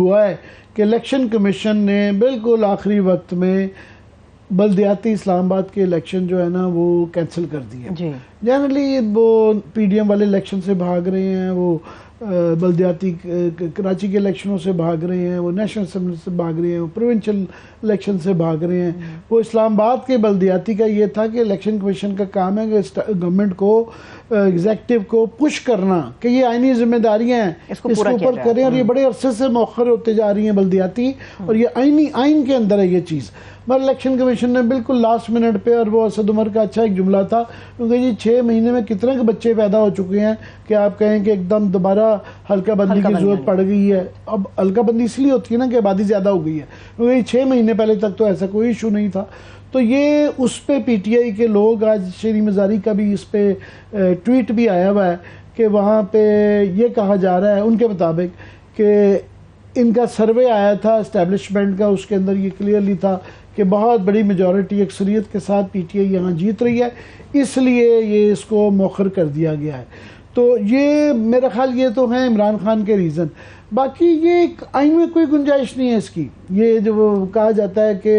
ہوا ہے کہ الیکشن کمیشن نے بالکل آخری وقت میں بلدیاتی اسلام آباد کے الیکشن جو ہے نا وہ کینسل کر دیے. جنرلی وہ پی ڈی ایم والے الیکشن سے بھاگ رہے ہیں, وہ بلدیاتی کراچی کے الیکشنوں سے بھاگ رہے ہیں, وہ نیشنل اسمبلی سے بھاگ رہے ہیں, وہ پروونشل الیکشن سے بھاگ رہے ہیں. وہ اسلام آباد کے بلدیاتی کا یہ تھا کہ الیکشن کمیشن کا کام ہے کہ گورنمنٹ کو ایگزیکٹو کو پش کرنا کہ یہ آئینی ذمہ داریاں ہیں اس کو اوپر کریں, اور یہ بڑے عرصے سے مؤخر ہوتے جا رہی ہیں بلدیاتی, اور یہ آئین کے اندر ہے یہ چیز. مگر الیکشن کمیشن نے بالکل لاسٹ منٹ پہ, اور وہ اسد عمر کا اچھا ایک جملہ تھا کیونکہ جی 6 مہینے میں کتنے کے بچے پیدا ہو چکے ہیں کہ آپ کہیں کہ ایک دم دوبارہ حلقہ بندی کی ضرورت پڑ گئی ہے. اب حلقہ بندی اس لیے ہوتی ہے نا کہ آبادی زیادہ ہو گئی ہے, کیونکہ 6 مہینے پہلے تک تو ایسا کوئی ایشو نہیں تھا. تو یہ اس پہ پی ٹی آئی کے لوگ, آج شیری مزاری کا بھی اس پہ ٹویٹ بھی آیا ہوا ہے کہ وہاں پہ یہ کہا جا رہا ہے ان کے مطابق کہ ان کا سروے آیا تھا اسٹیبلشمنٹ کا, اس کے اندر یہ کلیئرلی تھا کہ بہت بڑی میجورٹی اکثریت کے ساتھ پی ٹی آئی یہاں جیت رہی ہے, اس لیے یہ اس کو مؤخر کر دیا گیا ہے. تو یہ میرا خیال یہ تو ہیں عمران خان کے ریزن. باقی یہ آئین میں کوئی گنجائش نہیں ہے اس کی. یہ جو کہا جاتا ہے کہ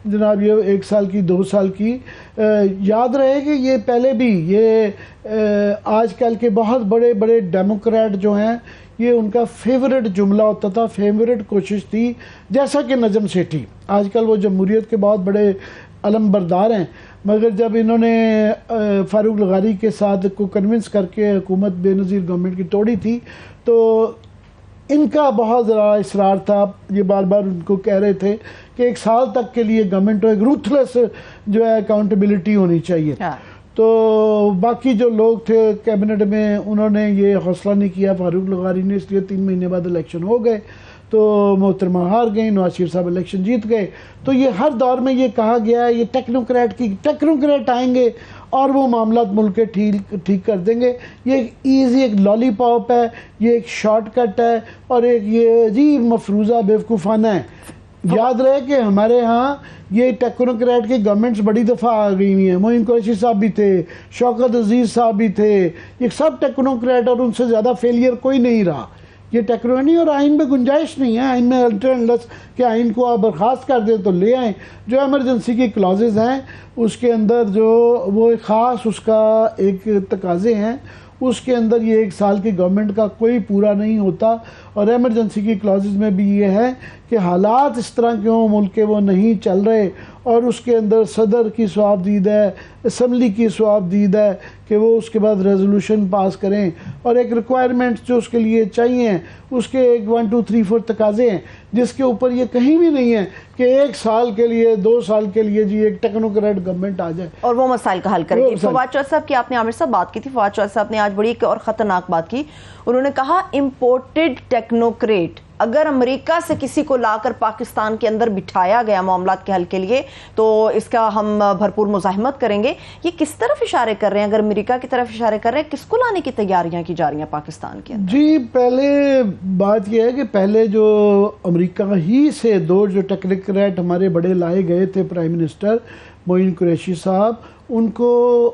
جناب یہ 1 سال کی 2 سال کی, یاد رہے کہ یہ پہلے بھی یہ آج کل کے بہت بڑے بڑے ڈیموکریٹ جو ہیں یہ ان کا فیورٹ جملہ ہوتا تھا, فیورٹ کوشش تھی, جیسا کہ نجم سیٹھی آج کل وہ جمہوریت کے بہت بڑے علم بردار ہیں, مگر جب انہوں نے فاروق لغاری کے ساتھ کو کنونس کر کے حکومت بے نظیر گورنمنٹ کی توڑی تھی تو ان کا بہت ذرا اصرار تھا, یہ بار بار ان کو کہہ رہے تھے کہ 1 سال تک کے لیے گورنمنٹ کو ایک روتھلیس جو ہے اکاؤنٹیبلٹی ہونی چاہیے. تو باقی جو لوگ تھے کیبنٹ میں انہوں نے یہ حوصلہ نہیں کیا فاروق لغاری نے, اس لیے 3 مہینے بعد الیکشن ہو گئے تو محترمہ ہار گئیں, نواز شریف صاحب الیکشن جیت گئے. تو یہ ہر دور میں یہ کہا گیا ہے یہ ٹیکنوکریٹ آئیں گے اور وہ معاملات ملک کے ٹھیک کر دیں گے. یہ ایک ایزی ایک لالی پاپ ہے, یہ ایک شارٹ کٹ ہے, اور ایک یہ عجیب مفروضہ بیوقوفانہ ہے. یاد رہے کہ ہمارے ہاں یہ ٹیکنوکریٹ کی گورنمنٹس بڑی دفعہ آ گئی ہوئی ہیں, معین قریشی صاحب بھی تھے, شوکت عزیز صاحب بھی تھے, یہ سب ٹیکنوکریٹ, اور ان سے زیادہ فیلئر کوئی نہیں رہا. یہ ٹیکنوکریٹ نہیں, اور آئین میں گنجائش نہیں ہے. آئین میں الٹرنلس کہ آئین کو آپ برخاست کر دیں تو لے آئیں. جو ایمرجنسی کی کلازز ہیں اس کے اندر جو وہ خاص اس کا ایک تقاضے ہیں, اس کے اندر یہ 1 سال کی گورنمنٹ کا کوئی پورا نہیں ہوتا. اور ایمرجنسی کی کلازز میں بھی یہ ہے کہ حالات اس طرح کیوں ملک کے وہ نہیں چل رہے, اور اس کے اندر صدر کی سواب دید ہے, اسمبلی کی سواب دید ہے کہ وہ اس کے بعد ریزولوشن پاس کریں, اور ایک ریکوائرمنٹس جو اس کے لیے چاہیے اس کے ایک 1 2 3 4 تقاضے ہیں, جس کے اوپر یہ کہیں بھی نہیں ہے کہ 1 سال کے لیے 2 سال کے لیے جی ایک ٹیکنوکریٹ گورنمنٹ آ جائے اور وہ مسائل کا حل کرے گی. فواد چوہدری صاحب کی آپ نے عامر صاحب بات کی تھی, فواد چوہدری صاحب نے آج بڑی ایک اور خطرناک بات کی. انہوں نے کہا امپورٹڈ ٹیکنوکریٹ اگر امریکہ سے کسی کو لا کر پاکستان کے اندر بٹھایا گیا معاملات کے حل کے لیے تو اس کا ہم بھرپور مزاحمت کریں گے. یہ کس طرف اشارے کر رہے ہیں؟ اگر امریکہ کی طرف اشارے کر رہے ہیں, کس کو لانے کی تیاریاں کی جا رہی ہیں پاکستان کے اندر؟ جی پہلے بات یہ ہے کہ پہلے جو امریکہ ہی سے 2 جو ٹیکنوکریٹ ہمارے بڑے لائے گئے تھے پرائم منسٹر معین قریشی صاحب, ان کو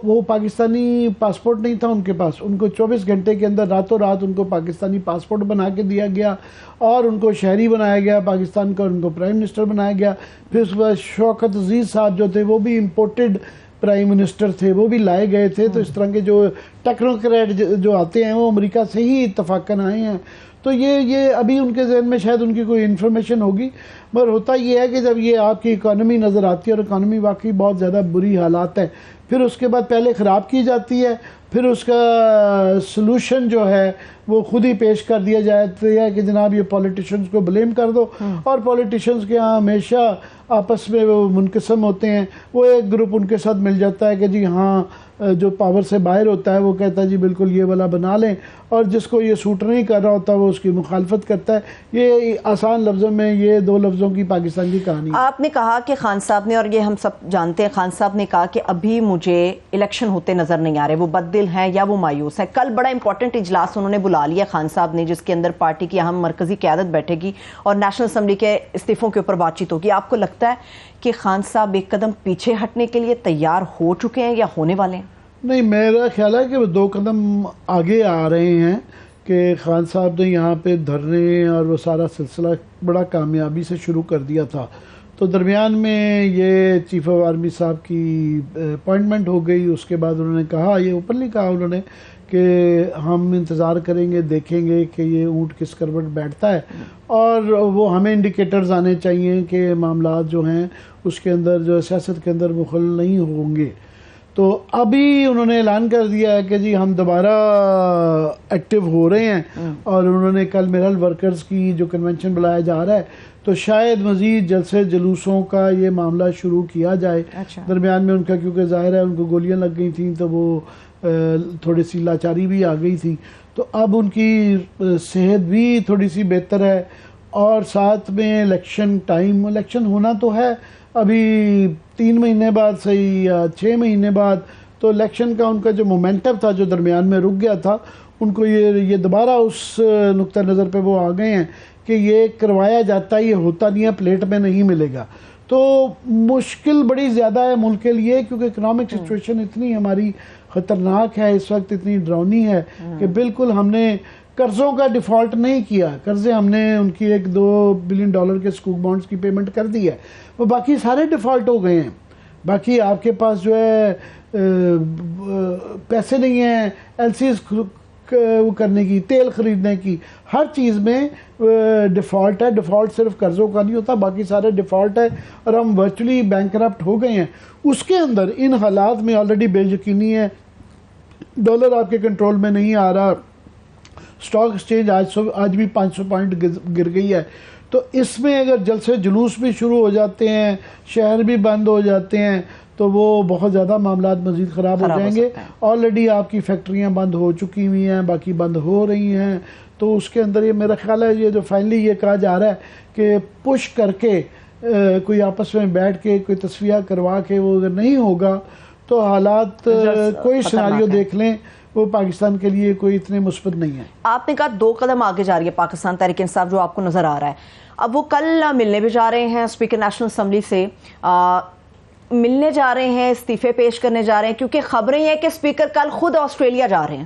وہ پاکستانی پاسپورٹ نہیں تھا ان کے پاس, ان کو 24 گھنٹے کے اندر راتوں رات ان کو پاکستانی پاسپورٹ بنا کے دیا گیا اور ان کو شہری بنایا گیا پاکستان کا, اور ان کو پرائم منسٹر بنایا گیا. پھر اس کے بعد شوکت عزیز صاحب جو تھے وہ بھی امپورٹڈ پرائم منسٹر تھے, وہ بھی لائے گئے تھے. تو اس طرح کے جو ٹیکنوکریٹ جو آتے ہیں وہ امریکہ سے ہی اتفاقاً آئے ہیں. تو یہ ابھی ان کے ذہن میں شاید ان کی کوئی انفارمیشن ہوگی, مگر ہوتا یہ ہے کہ جب یہ آپ کی اکانومی نظر آتی ہے, اور اکانومی واقعی بہت زیادہ بری حالات ہے, پھر اس کے بعد پہلے خراب کی جاتی ہے, پھر اس کا سلوشن جو ہے وہ خود ہی پیش کر دیا جاتا ہے کہ جناب یہ پولیٹیشنز کو بلیم کر دو. اور پولیٹیشنز کے ہاں ہمیشہ آپس میں وہ منقسم ہوتے ہیں. وہ ایک گروپ ان کے ساتھ مل جاتا ہے کہ جی ہاں جو پاور سے باہر ہوتا ہے وہ کہتا ہے جی بالکل یہ والا بنا لیں, اور جس کو یہ سوٹ نہیں کر رہا ہوتا وہ اس کی مخالفت کرتا ہے. یہ آسان لفظوں میں یہ 2 لفظوں کی پاکستان کی کہانی. آپ نے کہا کہ خان صاحب نے, اور یہ ہم سب جانتے ہیں, خان صاحب نے کہا کہ ابھی مجھے الیکشن ہوتے نظر نہیں آ رہے, وہ بد دل ہیں یا وہ مایوس ہیں. کل بڑا امپورٹنٹ اجلاس انہوں نے بلا لیا خان صاحب نے, جس کے اندر پارٹی کی اہم مرکزی قیادت بیٹھے گی اور نیشنل اسمبلی کے استعفوں کے اوپر بات چیت ہوگی. آپ کو لگتا ہے کہ خان صاحب ایک قدم پیچھے ہٹنے کے لیے تیار ہو چکے ہیں یا ہونے والے ہیں؟ نہیں, میرا خیال ہے کہ وہ 2 قدم آگے آ رہے ہیں کہ خان صاحب نے یہاں پہ دھرنے اور وہ سارا سلسلہ بڑا کامیابی سے شروع کر دیا تھا. تو درمیان میں یہ چیف آف آرمی صاحب کی اپوائنٹمنٹ ہو گئی. اس کے بعد انہوں نے کہا, یہ اوپنلی کہا انہوں نے, کہ ہم انتظار کریں گے, دیکھیں گے کہ یہ اونٹ کس کروٹ بیٹھتا ہے, اور وہ ہمیں انڈیکیٹرز آنے چاہیے کہ معاملات جو ہیں اس کے اندر, جو سیاست کے اندر مخل نہیں ہوں گے. تو ابھی انہوں نے اعلان کر دیا ہے کہ جی ہم دوبارہ ایکٹیو ہو رہے ہیں, اور انہوں نے کل میرل ورکرز کی جو کنونشن بلایا جا رہا ہے, تو شاید مزید جلسے جلوسوں کا یہ معاملہ شروع کیا جائے. درمیان میں ان کا کیونکہ ظاہر ہے ان کو گولیاں لگ گئی تھیں تو وہ تھوڑی سی لاچاری بھی آ گئی تھی, تو اب ان کی صحت بھی تھوڑی سی بہتر ہے, اور ساتھ میں الیکشن ٹائم, الیکشن ہونا تو ہے ابھی 3 مہینے بعد صحیح یا 6 مہینے بعد, تو الیکشن کا ان کا جو مومنٹم تھا جو درمیان میں رک گیا تھا, ان کو یہ دوبارہ اس نقطہ نظر پہ وہ آ گئے ہیں کہ یہ کروایا جاتا ہے, یہ ہوتا نہیں ہے, پلیٹ میں نہیں ملے گا. تو مشکل بڑی زیادہ ہے ملک کے لیے, کیونکہ اکنامک سچویشن اتنی ہماری خطرناک ہے اس وقت, اتنی ڈراؤنی ہے کہ بالکل ہم نے قرضوں کا ڈیفالٹ نہیں کیا. قرضے ہم نے ان کی $1-2 بلین کے سکوک بانڈز کی پیمنٹ کر دی ہے, وہ باقی سارے ڈیفالٹ ہو گئے ہیں. باقی آپ کے پاس جو ہے پیسے نہیں ہیں ایل سیز کرنے کی, تیل خریدنے کی, ہر چیز میں ڈیفالٹ ہے. ڈیفالٹ صرف قرضوں کا نہیں ہوتا, باقی سارے ڈیفالٹ ہے, اور ہم ورچولی بینک کرپٹ ہو گئے ہیں. اس کے اندر ان حالات میں آلریڈی بے یقینی ہے, ڈالر آپ کے کنٹرول میں نہیں آ رہا, اسٹاک ایکسچینج آج بھی 500 پوائنٹ گر گئی ہے. تو اس میں اگر جلسے جلوس بھی شروع ہو جاتے ہیں, شہر بھی بند ہو جاتے ہیں, تو وہ بہت زیادہ معاملات مزید خراب ہو جائیں گے. آلریڈی آپ کی فیکٹریاں بند ہو چکی ہوئی ہیں, باقی بند ہو رہی ہیں. تو اس کے اندر یہ میرا خیال ہے یہ جو فائنلی یہ کہا جا رہا ہے کہ پش کر کے کوئی آپس میں بیٹھ کے کوئی تصفیہ کروا کے وہ اگر نہیں ہوگا تو حالات کوئی سیناریو دیکھ لیں وہ پاکستان کے لیے کوئی اتنے مثبت نہیں ہے. آپ نے کہا 2 قدم آگے جا رہی ہے پاکستان تحریک انصاف, جو آپ کو نظر آ رہا ہے. اب وہ کل ملنے بھی جا رہے ہیں اسپیکر نیشنل اسمبلی سے, ملنے جا رہے ہیں, استعفے پیش کرنے جا رہے ہیں, کیونکہ خبریں یہ کہ اسپیکر کل خود آسٹریلیا جا رہے ہیں.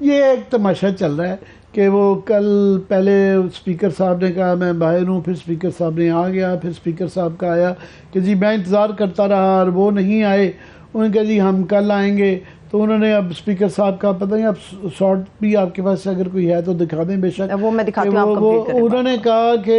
یہ ایک تماشا چل رہا ہے کہ وہ کل پہلے اسپیکر صاحب نے کہا میں باہر ہوں, پھر اسپیکر صاحب نے آ گیا, پھر اسپیکر صاحب کا آیا کہ جی میں انتظار کرتا رہا اور وہ نہیں آئے. انہوں نے کہا جی ہم کل آئیں گے. تو انہوں نے اب اسپیکر صاحب کا پتہ نہیں, اب شارٹ بھی آپ کے پاس اگر کوئی ہے تو دکھا دیں بے شک. وہ میں دکھاتی ہوں, آپ کمپلیٹ کریں. انہوں نے کہا کہ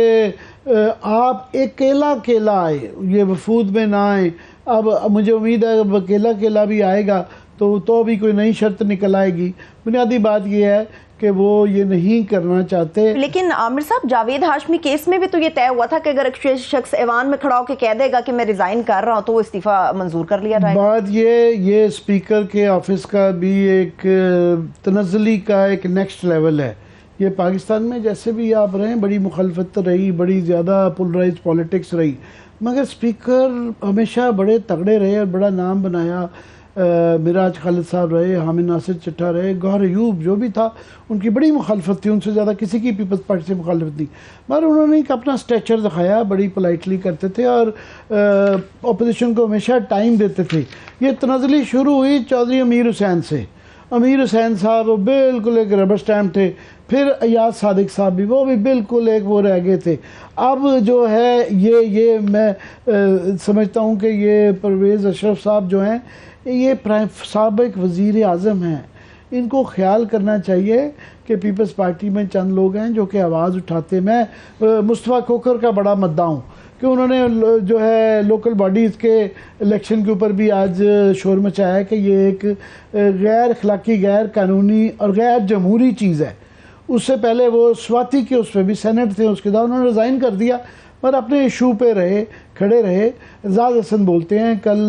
آپ اکیلا آئے, یہ وفود میں نہ آئے. اب مجھے امید ہے اب اکیلا بھی آئے گا تو بھی کوئی نئی شرط نکل آئے گی. بنیادی بات یہ ہے کہ وہ یہ نہیں کرنا چاہتے. لیکن عامر صاحب, جاوید ہاشمی کیس میں بھی تو یہ طے ہوا تھا کہ اگر ایک شخص ایوان میں کھڑا ہو کے کہہ دے گا کہ میں ریزائن کر رہا ہوں تو وہ استعفیٰ منظور کر لیا جائے گا. بات یہ اسپیکر کے آفس کا بھی ایک تنزلی کا ایک نیکسٹ لیول ہے. یہ پاکستان میں جیسے بھی آپ رہیں بڑی مخالفت رہی, بڑی زیادہ پولرائز پولیٹکس رہی, مگر اسپیکر ہمیشہ بڑے تگڑے رہے اور بڑا نام بنایا. مراج خالد صاحب رہے, حامد ناصر چٹھا رہے, گوہر ایوب جو بھی تھا ان کی بڑی مخالفت تھی, ان سے زیادہ کسی کی پیپلز پارٹی سے مخالفت تھی, مگر انہوں نے ایک اپنا سٹیچر دکھایا, بڑی پولائٹلی کرتے تھے اور اپوزیشن کو ہمیشہ ٹائم دیتے تھے. یہ تنزلی شروع ہوئی چودھری امیر حسین سے. امیر حسین صاحب بالکل ایک ربر سٹیمپ تھے, پھر ایاز صادق صاحب بھی, وہ بھی بالکل ایک وہ رہ گئے تھے. اب جو ہے یہ میں سمجھتا ہوں کہ یہ پرویز اشرف صاحب جو ہیں یہ سابق وزیر اعظم ہیں, ان کو خیال کرنا چاہیے کہ پیپلز پارٹی میں چند لوگ ہیں جو کہ آواز اٹھاتے. میں مصطفیٰ کھوکھر کا بڑا مدعا ہوں کہ انہوں نے جو ہے لوکل باڈیز کے الیکشن کے اوپر بھی آج شور مچایا ہے کہ یہ ایک غیر اخلاقی, غیر قانونی اور غیر جمہوری چیز ہے. اس سے پہلے وہ سواتی کے اس پہ بھی سینٹ تھے, اس کے بعد انہوں نے ریزائن کر دیا, پر اپنے ایشو پہ رہے, کھڑے رہے. اعزاز حسن بولتے ہیں, کل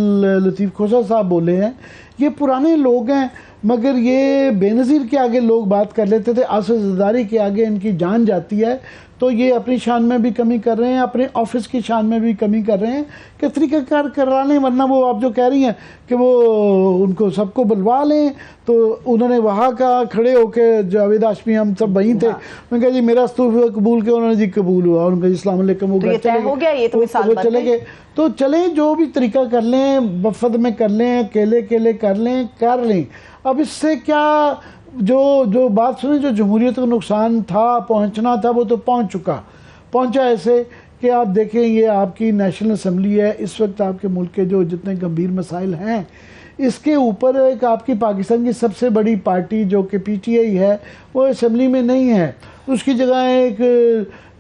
لطیف کھوسا صاحب بولے ہیں, یہ پرانے لوگ ہیں مگر یہ بے نظیر کے آگے لوگ بات کر لیتے تھے, آصف زرداری کے آگے ان کی جان جاتی ہے. تو یہ اپنی شان میں بھی کمی کر رہے ہیں, اپنے آفس کی شان میں بھی کمی کر رہے ہیں کہ طریقہ کار کرا لیں, ورنہ وہ آپ جو کہہ رہی ہیں کہ وہ ان کو سب کو بلوا لیں. تو انہوں نے وہاں کا کھڑے ہو کے, جاوید ہاشمی ہم سب وہیں تھے, میں نے کہا جی میرا استعفیٰ قبول کیا, انہوں نے جی قبول ہوا, انہوں نے کہا جی السلام علیکم, وہ چلے گئے. تو چلیں جو بھی طریقہ کر لیں, وفد میں کر لیں, اکیلے کر لیں. اب اس سے کیا جو بات سنیں، جو جمہوریت کو نقصان تھا، پہنچنا تھا، وہ تو پہنچا ایسے کہ آپ دیکھیں یہ آپ کی نیشنل اسمبلی ہے، اس وقت آپ کے ملک کے جو جتنے گمبھیر مسائل ہیں اس کے اوپر ایک آپ کی پاکستان کی سب سے بڑی پارٹی جو کہ پی ٹی آئی ہے وہ اسمبلی میں نہیں ہے، اس کی جگہ ایک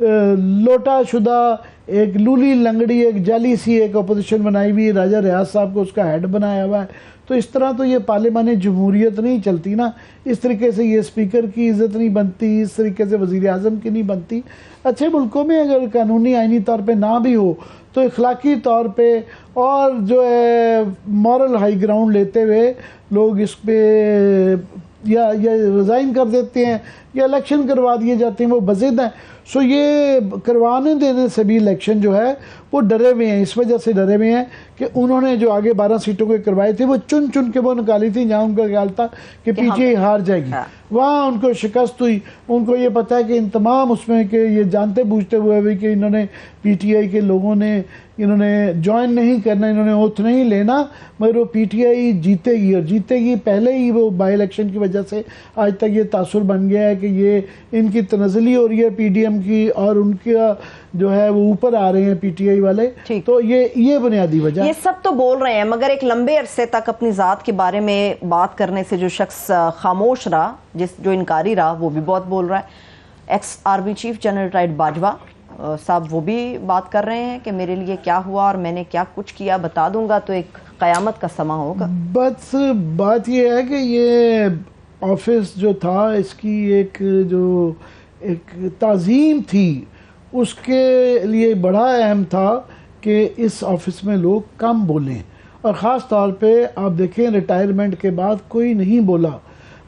لوٹا شدہ، ایک لولی لنگڑی، ایک جعلی سی ایک اپوزیشن بنائی ہوئی، راجہ ریاض صاحب کو اس کا ہیڈ بنایا ہوا ہے. تو اس طرح تو یہ پارلیمانی جمہوریت نہیں چلتی نا، اس طریقے سے یہ اسپیکر کی عزت نہیں بنتی، اس طریقے سے وزیر اعظم کی نہیں بنتی. اچھے ملکوں میں اگر قانونی آئینی طور پہ نہ بھی ہو تو اخلاقی طور پہ اور جو ہے مورل ہائی گراؤنڈ لیتے ہوئے لوگ اس پہ یا ریزائن کر دیتے ہیں یا الیکشن کروا دیے جاتے ہیں، وہ بضد ہیں. سو یہ کروانے دینے سے بھی الیکشن جو ہے وہ ڈرے ہوئے ہیں، اس وجہ سے ڈرے ہوئے ہیں کہ انہوں نے جو آگے 12 سیٹوں کے کروائے تھے وہ چن کے وہ نکالی تھی جہاں ان کا خیال تھا کہ پی ٹی آئی ہار جائے گی، وہاں ان کو شکست ہوئی. ان کو یہ پتہ ہے کہ ان تمام اس میں کہ یہ جانتے بوجھتے ہوئے بھی کہ انہوں نے پی ٹی آئی کے لوگوں نے انہوں نے جوائن نہیں کرنا، انہوں نے اوتھ نہیں لینا، مگر وہ پی ٹی آئی جیتے گی اور جیتے گی. پہلے ہی وہ بائی الیکشن کی وجہ سے آج تک یہ تاثر بن گیا ہے کہ یہ ان کی تنزلی ہو رہی ہے پی ڈی ایم کی، اور ان کا جو ہے وہ اوپر آ رہے ہیں پی ٹی آئی والے. تو یہ بنیادی وجہ. یہ سب تو بول رہے ہیں مگر ایک لمبے عرصے تک اپنی ذات کے بارے میں بات کرنے سے جو شخص خاموش رہا، جو انکاری رہا، وہ بھی بہت بول رہا ہے. X army chief general retired Bajwa صاحب وہ بھی بات کر رہے ہیں کہ میرے لیے کیا ہوا اور میں نے کیا کچھ کیا بتا دوں گا تو ایک قیامت کا سما ہوگا. بس بات یہ ہے کہ یہ آفس جو تھا اس کی ایک تعظیم تھی، اس کے لیے بڑا اہم تھا کہ اس آفس میں لوگ کم بولیں، اور خاص طور پہ آپ دیکھیں ریٹائرمنٹ کے بعد کوئی نہیں بولا.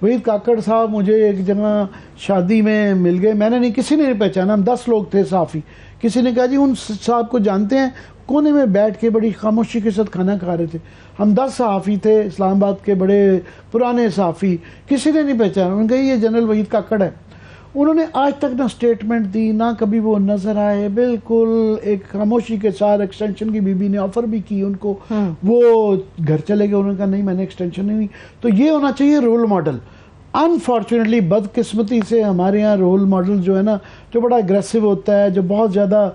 وحید کاکڑ صاحب مجھے ایک جگہ شادی میں مل گئے، میں نے نہیں، کسی نے نہیں پہچانا، ہم 10 لوگ تھے صحافی. کسی نے کہا جی ان صاحب کو جانتے ہیں، کونے میں بیٹھ کے بڑی خاموشی کے ساتھ کھانا کھا رہے تھے. ہم 10 صحافی تھے، اسلام آباد کے بڑے پرانے صحافی، کسی نے نہیں پہچانا. انہوں نے کہا یہ جنرل وحید کاکڑ ہے. انہوں نے آج تک نہ سٹیٹمنٹ دی، نہ کبھی وہ نظر آئے، بالکل ایک خاموشی کے ساتھ. ایکسٹینشن کی بی بی نے آفر بھی کی ان کو، وہ گھر چلے گئے، انہوں نے کہا نہیں میں نے ایکسٹینشن نہیں. تو یہ ہونا چاہیے رول ماڈل. انفارچونیٹلی بدقسمتی سے ہمارے ہاں رول ماڈل جو ہے نا، جو بڑا اگریسو ہوتا ہے، جو بہت زیادہ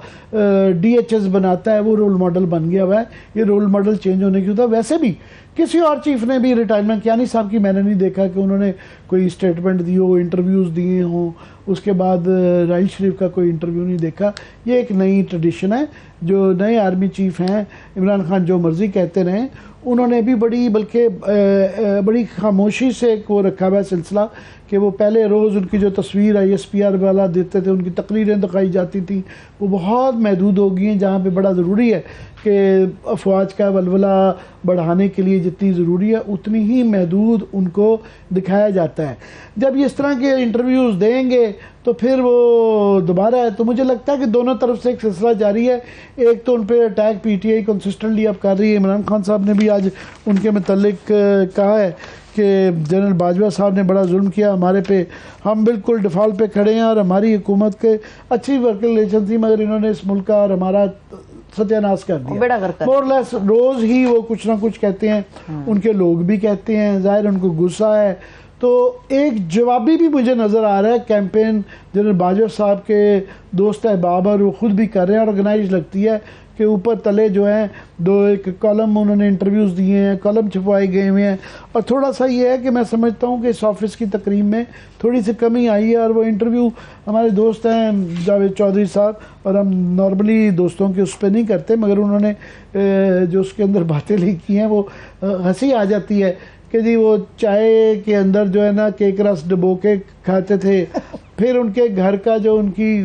ڈی ایچ ایس بناتا ہے، وہ رول ماڈل بن گیا ہوا ہے. یہ رول ماڈل چینج ہونے کی ہوتا ہے. ویسے بھی کسی اور چیف نے بھی ریٹائرمنٹ کیا نہیں صاحب کی میں نے نہیں دیکھا کہ انہوں نے کوئی اسٹیٹمنٹ دی ہو، انٹرویوز دیے ہوں. اس کے بعد راحیل شریف کا کوئی انٹرویو نہیں دیکھا. یہ ایک نئی ٹریڈیشن ہے. جو نئے آرمی چیف ہیں عمران خان جو مرضی کہتے رہیں، انہوں نے بھی بڑی خاموشی سے ایک وہ رکھا ہوا ہے سلسلہ کہ وہ پہلے روز ان کی جو تصویر آئی ایس پی آر والا دیتے تھے، ان کی تقریریں دکھائی جاتی تھیں، وہ بہت محدود ہو گئی ہیں. جہاں پہ بڑا ضروری ہے کہ افواج کا ولولہ بڑھانے کے لیے جتنی ضروری ہے اتنی ہی محدود ان کو دکھایا جاتا ہے. جب یہ اس طرح کے انٹرویوز دیں گے تو پھر وہ دوبارہ ہے. تو مجھے لگتا ہے کہ دونوں طرف سے ایک سلسلہ جاری ہے. ایک تو ان پہ attack P T I consistently اب کر رہی ہے. عمران خان صاحب نے بھی آج ان کے متعلق کہا ہے کہ جنرل باجوہ صاحب نے بڑا ظلم کیا ہمارے پہ، ہم بالکل ڈیفالٹ پہ کھڑے ہیں اور ہماری حکومت کے اچھی ورکنگ ریلیشن تھی مگر انہوں نے اس ملک کا اور ہمارا ستیہ ناش کر دیا. مور لیس روز ہی وہ کچھ نہ کچھ کہتے ہیں، ان کے لوگ بھی کہتے ہیں، ظاہر ان کو غصہ ہے. تو ایک جوابی بھی مجھے نظر آ رہا ہے کیمپین جنرل باجوہ صاحب کے دوست احباب اور وہ خود بھی کر رہے ہیں، آرگنائز لگتی ہے کہ اوپر تلے جو ہیں ایک کالم انہوں نے انٹرویوز دیے ہیں، کالم چھپوائے گئے ہوئے ہیں. اور تھوڑا سا یہ ہے کہ میں سمجھتا ہوں کہ اس آفس کی تقریب میں تھوڑی سی کمی آئی ہے. اور وہ انٹرویو ہمارے دوست ہیں جاوید چودھری صاحب، اور ہم نارملی دوستوں کے اس پہ نہیں کرتے مگر انہوں نے جو اس کے اندر باتیں لکھی ہیں وہ ہنسی آ جاتی ہے کہ جی وہ چائے کے اندر جو ہے نا کیک رس ڈبو کے کھاتے تھے. پھر ان کے گھر کا جو ان کی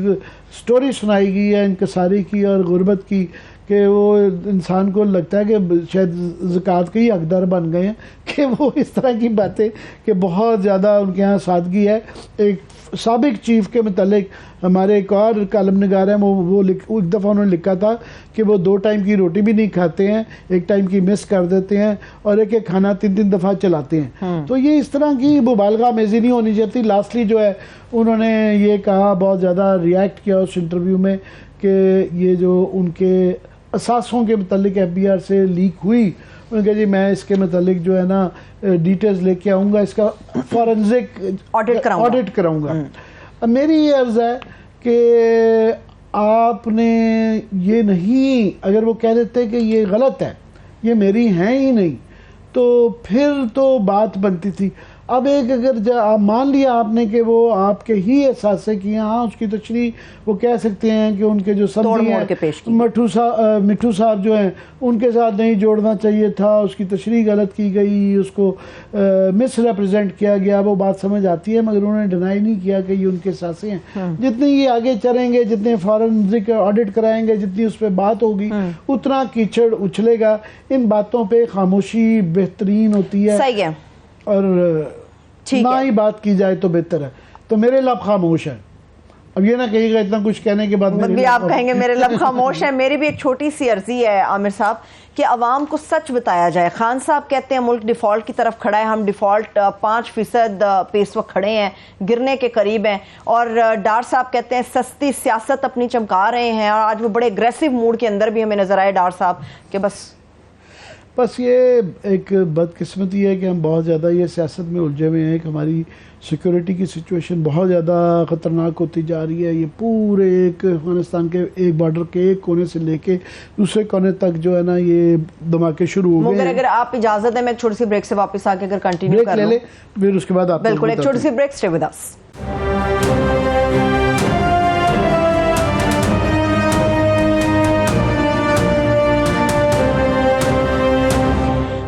سٹوری سنائی گئی ہے انکساری کی اور غربت کی، کہ وہ انسان کو لگتا ہے کہ شاید زکوٰۃ کے ہی حقدار بن گئے ہیں کہ وہ اس طرح کی باتیں کہ بہت زیادہ ان کے ہاں سادگی ہے. ایک سابق چیف کے متعلق ہمارے ایک اور کالم نگار ہیں، وہ ایک دفعہ انہوں نے لکھا تھا کہ وہ 2 ٹائم کی روٹی بھی نہیں کھاتے ہیں، 1 ٹائم کی مس کر دیتے ہیں اور ایک کھانا 3 دفعہ چلاتے ہیں. تو یہ اس طرح کی مبالغہ آمیزی نہیں ہونی چاہتی. لاسٹلی جو ہے انہوں نے یہ کہا، بہت زیادہ ریاکٹ کیا اس انٹرویو میں کہ یہ جو ان کے اثاثوں کے متعلق FBR سے لیک ہوئی، انہوں نے کہا جی میں اس کے متعلق جو ہے نا ڈیٹیلز لے کے آؤں گا، اس کا فورنزک آڈٹ کراؤں گا۔ اب میری یہ عرض ہے کہ آپ نے یہ نہیں، اگر وہ کہہ دیتے کہ یہ غلط ہے، یہ میری ہیں ہی نہیں، تو پھر تو بات بنتی تھی۔ اب ایک اگر آپ مان لیا آپ نے کہ وہ آپ کے ہی احساس سے کیا، ہاں اس کی تشریح وہ کہہ سکتے ہیں کہ ان کے جو سبزی ہیں مٹھو صاحب جو ہیں ان کے ساتھ نہیں جوڑنا چاہیے تھا، اس کی تشریح غلط کی گئی، اس کو مس ریپرزینٹ کیا گیا، وہ بات سمجھ آتی ہے، مگر انہوں نے ڈینائی نہیں کیا کہ یہ ان کے احساس ہیں۔ جتنے یہ آگے چلیں گے، جتنے فورنزک آڈٹ کرائیں گے، جتنی اس پہ بات ہوگی اتنا کیچڑ اچھلے گا۔ ان باتوں پہ خاموشی بہترین ہوتی ہے، صحیح ہے، اور نہ ہی بات کی جائے تو بہتر ہے۔ تو میرے لب خاموش ہے، اب یہ نہ کہیے گا اتنا کچھ کہنے کے بعد بھی آپ کہیں گے میرے لب خاموش ہے۔ میری بھی ایک چھوٹی سی عرضی ہے عامر صاحب کہ عوام کو سچ بتایا جائے۔ خان صاحب کہتے ہیں ملک ڈیفالٹ کی طرف کھڑا ہے، ہم ڈیفالٹ 5% پہ اس وقت کھڑے ہیں، گرنے کے قریب ہیں، اور ڈار صاحب کہتے ہیں سستی سیاست اپنی چمکا رہے ہیں، اور آج وہ بڑے اگریسو موڈ کے اندر بھی ہمیں نظر آئے ڈار صاحب کہ بس یہ ایک بدقسمتی ہے کہ ہم بہت زیادہ یہ سیاست میں الجھے ہوئے ہیں کہ ہماری سیکورٹی کی سچویشن بہت زیادہ خطرناک ہوتی جا رہی ہے۔ یہ پورے ایک افغانستان کے ایک بارڈر کے ایک کونے سے لے کے دوسرے کونے تک جو ہے نا یہ دھماکے شروع ہو گئے ہیں۔ اگر آپ اجازت ہے میں ایک چھوٹی سی بریک سے واپس آ کے اگر کنٹینیو کر لوں، لے پھر اس کے بعد آپ بالکل ایک چھوٹی سی break, stay with us.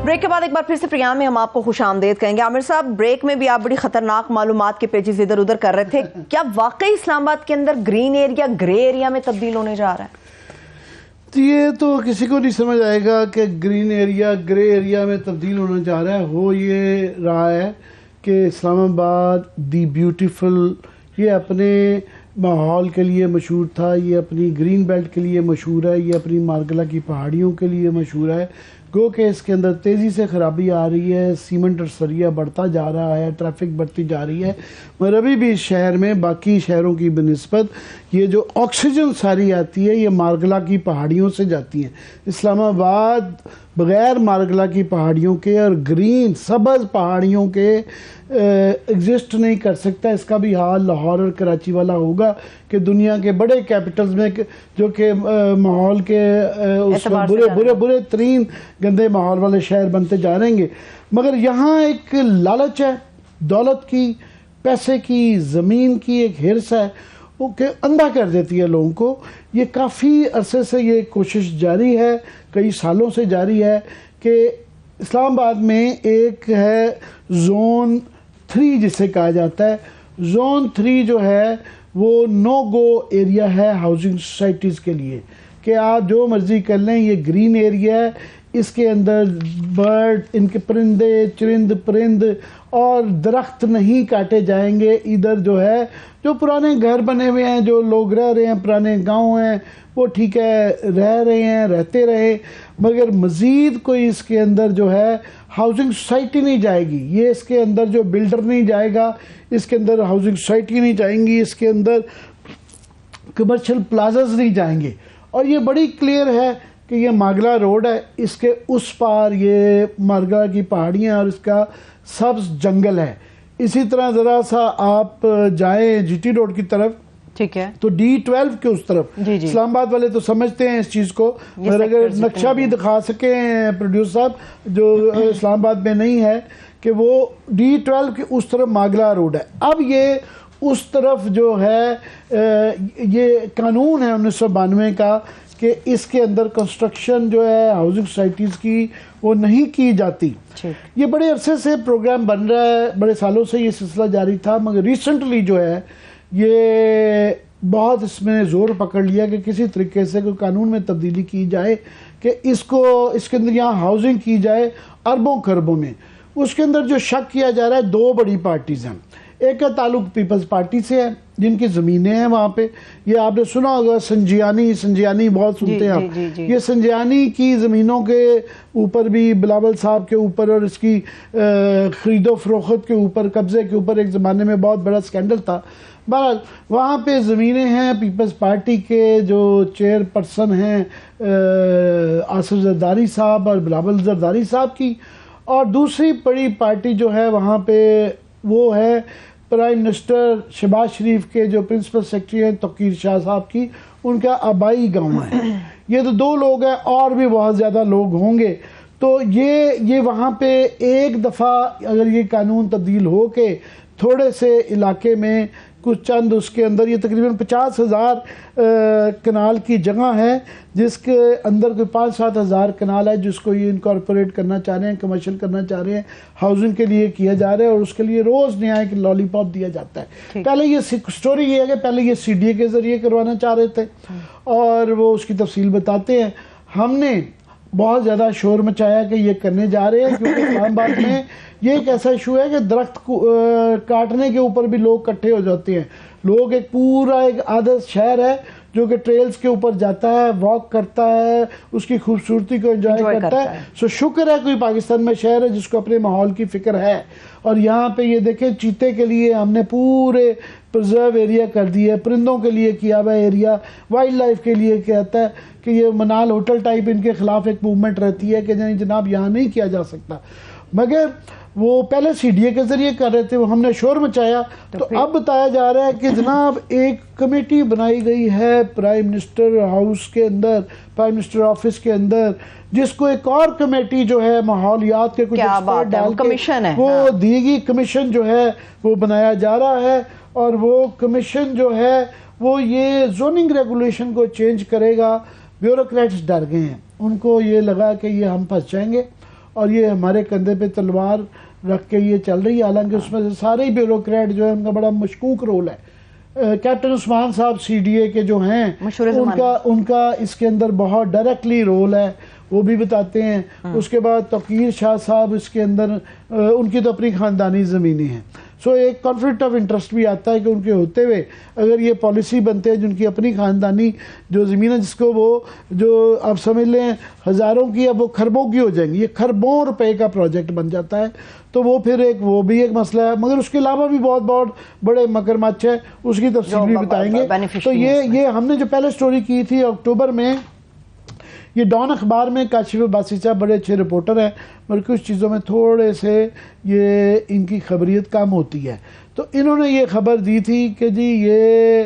Break کے بعد ایک بار پھر سے پروگرام میں ہم آپ کو خوش آمدید کہیں گے۔ عامر صاحب بریک میں بھی آپ بڑی خطرناک معلومات کے پیجز ادھر ادھر کر رہے تھے، کیا واقعی اسلام آباد کے اندر گرین ایریا گرے ایریا میں تبدیل ہونے جا رہا ہے؟ یہ تو کسی کو نہیں سمجھ آئے گا کہ گرین ایریا گرے ایریا میں تبدیل ہونے جا رہا ہے۔ ہو یہ رہا ہے کہ اسلام آباد دی بیوٹیفل یہ اپنے ماحول کے لیے مشہور تھا، یہ اپنی گرین بیلٹ کے لیے مشہور ہے، یہ اپنی مارگلا کی پہاڑیوں کے لیے مشہور ہے، گو کہ اس کے اندر تیزی سے خرابی آ رہی ہے، سیمنٹ اور سریا بڑھتا جا رہا ہے، ٹریفک بڑھتی جا رہی ہے، مگر ابھی بھی اس شہر میں باقی شہروں کی بنسبت یہ جو آکسیجن ساری آتی ہے یہ مارگلا کی پہاڑیوں سے جاتی ہے۔ اسلام آباد بغیر مارگلا کی پہاڑیوں کے اور گرین سبز پہاڑیوں کے ایگزسٹ نہیں کر سکتا۔ اس کا بھی حال لاہور اور کراچی والا ہوگا کہ دنیا کے بڑے کیپٹلز میں جو کہ ماحول کے اس برے ترین گندے ماحول والے شہر بنتے جا رہیں گے، مگر یہاں ایک لالچ ہے، دولت کی، پیسے کی، زمین کی ایک ہرس ہے وہ کہ اندھا کر دیتی ہے لوگوں کو۔ یہ کافی عرصے سے یہ کوشش جاری ہے، کئی سالوں سے جاری ہے کہ اسلام آباد میں ایک ہے زون 3 جسے کہا جاتا ہے۔ زون 3 جو ہے وہ نو گو ایریا ہے ہاؤسنگ سوسائٹیز کے لیے، کہ آپ جو مرضی کر لیں، یہ گرین ایریا ہے، اس کے اندر برڈ، ان کے پرندے چرند پرند اور درخت نہیں کاٹے جائیں گے۔ ادھر جو ہے جو پرانے گھر بنے ہوئے ہیں، جو لوگ رہ رہے ہیں، پرانے گاؤں ہیں، وہ ٹھیک ہے رہ رہے ہیں، رہتے رہے، مگر مزید کوئی اس کے اندر جو ہے ہاؤسنگ سوسائٹی نہیں جائے گی۔ یہ اس کے اندر جو بلڈر نہیں جائے گا، اس کے اندر ہاؤسنگ سوسائٹی نہیں جائیں گی، اس کے اندر کمرشل پلازاز نہیں جائیں گے۔ اور یہ بڑی کلیئر ہے کہ یہ ماگلا روڈ ہے، اس کے اس پار یہ مارگلا کی پہاڑیاں اور اس کا سبز جنگل ہے۔ اسی طرح ذرا سا آپ جائیں جی ٹی روڈ کی طرف، ٹھیک ہے، تو D12 کے اس طرف اسلام آباد والے تو سمجھتے ہیں اس چیز کو، مگر اگر نقشہ بھی دکھا سکیں پروڈیوسر صاحب جو اسلام آباد میں نہیں ہے، کہ وہ D12 کے اس طرف ماگلا روڈ ہے۔ اب یہ اس طرف جو ہے یہ قانون ہے 1992 کا کہ اس کے اندر کنسٹرکشن جو ہے ہاؤسنگ سوسائٹیز کی وہ نہیں کی جاتی۔ یہ بڑے عرصے سے پروگرام بن رہا ہے، بڑے سالوں سے یہ سلسلہ جاری تھا، مگر ریسنٹلی جو ہے یہ بہت اس میں زور پکڑ لیا کہ کسی طریقے سے کوئی قانون میں تبدیلی کی جائے کہ اس کے اندر یہاں ہاؤسنگ کی جائے اربوں خربوں میں۔ اس کے اندر جو شک کیا جا رہا ہے 2 بڑی پارٹیز ہیں، ایک کا تعلق پیپلز پارٹی سے ہے جن کی زمینیں ہیں وہاں پہ، یہ آپ نے سنا ہوگا سنجیانی بہت سنتے ہیں آپ، یہ سنجیانی کی زمینوں کے اوپر بھی بلاول صاحب کے اوپر اور اس کی خرید و فروخت کے اوپر، قبضے کے اوپر ایک زمانے میں بہت بڑا سکینڈل تھا، بہرحال وہاں پہ زمینیں ہیں پیپلز پارٹی کے جو چیئر پرسن ہیں آصف زرداری صاحب اور بلاول زرداری صاحب کی، اور دوسری بڑی پارٹی جو ہے وہاں پہ وہ ہے پرائم منسٹر شہباز شریف کے جو پرنسپل سیکرٹری ہیں توقیر شاہ صاحب کی، ان کا آبائی گاؤں ہے۔ یہ تو دو لوگ ہیں، اور بھی بہت زیادہ لوگ ہوں گے۔ تو یہ وہاں پہ ایک دفعہ اگر یہ قانون تبدیل ہو کے تھوڑے سے علاقے میں کچھ چند اس کے اندر، یہ تقریباً 50,000 کنال کی جگہ ہے جس کے اندر کوئی 5-7 ہزار کنال ہے جس کو یہ انکارپوریٹ کرنا چاہ رہے ہیں، کمرشل کرنا چاہ رہے ہیں، ہاؤسنگ کے لیے کیا جا رہا ہے، اور اس کے لیے روز نیا ایک لالی پاپ دیا جاتا ہے۔ پہلے یہ سٹوری یہ ہے کہ پہلے یہ CDA کے ذریعے کروانا چاہ رہے تھے، اور وہ اس کی تفصیل بتاتے ہیں۔ ہم نے بہت زیادہ شور مچایا کہ یہ کرنے جا رہے ہیں، کیونکہ اسلام آباد میں یہ ایک ایسا ایشو ہے کہ درخت کاٹنے کے اوپر بھی لوگ اکٹھے ہو جاتے ہیں۔ لوگ ایک پورا ایک عادت شہر ہے جو کہ ٹریلز کے اوپر جاتا ہے، واک کرتا ہے، اس کی خوبصورتی کو انجوائے کرتا ہے۔ سو شکر ہے کوئی پاکستان میں شہر ہے جس کو اپنے ماحول کی فکر ہے۔ اور یہاں پہ یہ دیکھیں چیتے کے لیے ہم نے پورے پرزرو ایریا کر دیا ہے، پرندوں کے لیے کیا ہوا ایریا، وائلڈ لائف کے لیے کہتا ہے کہ یہ منال ہوٹل ٹائپ ان کے خلاف ایک موومنٹ رہتی ہے کہ جناب یہاں نہیں کیا جا سکتا، مگر وہ پہلے CDA کے ذریعے کر رہے تھے، وہ ہم نے شور مچایا۔ تو اب بتایا جا رہا ہے کہ جناب ایک کمیٹی بنائی گئی ہے پرائم منسٹر ہاؤس کے اندر، پرائم منسٹر آفس کے اندر، جس کو ایک اور کمیٹی جو ہے ماحولیات کے کچھ ایکسپرٹ ڈال کے وہ دی گئی کمیشن جو ہے وہ بنایا جا رہا ہے، اور وہ کمیشن جو ہے وہ یہ زوننگ ریگولیشن کو چینج کرے گا۔ بیوروکریٹس ڈر گئے ہیں، ان کو یہ لگا کہ یہ ہم پھنس جائیں گے اور یہ ہمارے کندھے پہ تلوار رکھ کے یہ چل رہی ہے، حالانکہ اس میں سے سارے ہی بیوروکریٹ جو ہے ان کا بڑا مشکوک رول ہے۔ کیپٹن عثمان صاحب CDA کے جو ہیں ان کا اس کے اندر بہت ڈائریکٹلی رول ہے، وہ بھی بتاتے ہیں۔ اس کے بعد توقیر شاہ صاحب اس کے اندر، ان کی تو اپنی خاندانی زمینیں ہیں، سو ایک کانفلکٹ آف انٹرسٹ بھی آتا ہے کہ ان کے ہوتے ہوئے اگر یہ پالیسی بنتے ہیں جن کی اپنی خاندانی جو زمین ہے، جس کو وہ جو آپ سمجھ لیں ہزاروں کی اب وہ خربوں کی ہو جائیں گی، یہ خربوں روپے کا پروجیکٹ بن جاتا ہے، تو وہ پھر وہ بھی ایک مسئلہ ہے۔ مگر اس کے علاوہ بھی بہت بڑے مگرمچھ ہے، اس کی تفصیل بھی بتائیں گے۔ تو یہ ہم نے جو پہلے سٹوری کی تھی اکتوبر میں، یہ ڈان اخبار میں کاشف عباسی صاحب بڑے اچھے رپورٹر ہیں، مگر کچھ چیزوں میں تھوڑے سے یہ ان کی خبریت کم ہوتی ہے۔ تو انہوں نے یہ خبر دی تھی کہ جی یہ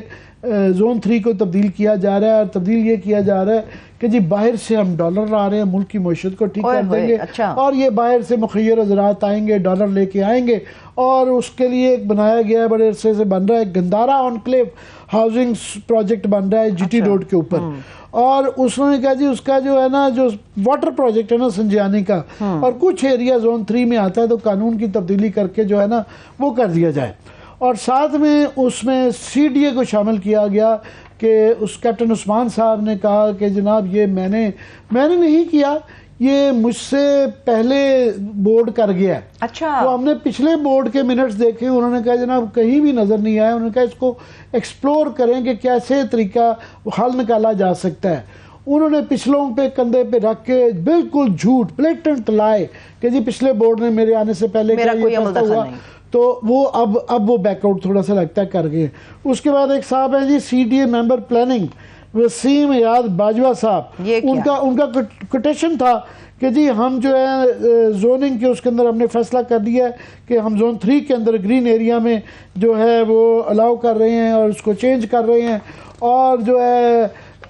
زون 3 کو تبدیل کیا جا رہا ہے، اور تبدیل یہ کیا جا رہا ہے کہ جی باہر سے ہم ڈالر لا رہے ہیں، ملک کی معیشت کو ٹھیک کر دیں گے، اور یہ باہر سے مخیر حضرات آئیں گے، ڈالر لے کے آئیں گے، اور اس کے لیے ایک بنایا گیا ہے، بڑے عرصے سے بن رہا ہے، گندارا انکلیو ہاؤسنگ پروجیکٹ بن رہا ہے GT روڈ کے اوپر۔ اور اس نے کہا جی اس کا جو ہے نا جو واٹر پروجیکٹ ہے نا سنجیانی کا، اور کچھ ایریا زون 3 میں آتا ہے، تو قانون کی تبدیلی کر کے جو ہے نا وہ کر دیا جائے۔ اور ساتھ میں اس میں CDA کو شامل کیا گیا کہ اس کیپٹن عثمان صاحب نے کہا کہ جناب یہ میں نے نہیں کیا، یہ مجھ سے پہلے بورڈ کر گیا ہے۔ اچھا، تو ہم نے پچھلے بورڈ کے منٹس دیکھے، انہوں نے کہا جناب کہیں بھی نظر نہیں آیا، انہوں نے کہا اس کو ایکسپلور کریں کہ کیسے طریقہ حل نکالا جا سکتا ہے۔ انہوں نے پچھلوں پہ کندھے پہ رکھ کے بالکل جھوٹ بلیٹنٹ لائے کہ جی پچھلے بورڈ نے میرے آنے سے پہلے کیا یہ فیصلہ ہوا، تو وہ اب وہ بیک آؤٹ تھوڑا سا لگتا ہے کر گئے۔ اس کے بعد ایک صاحب ہے جی CDA ممبر پلاننگ وسیم یاد باجوہ صاحب، ان کا کوٹیشن تھا کہ جی ہم جو ہے زوننگ کے اس کے اندر ہم نے فیصلہ کر دیا ہے کہ ہم زون 3 کے اندر گرین ایریا میں جو ہے وہ الاؤ کر رہے ہیں اور اس کو چینج کر رہے ہیں، اور جو ہے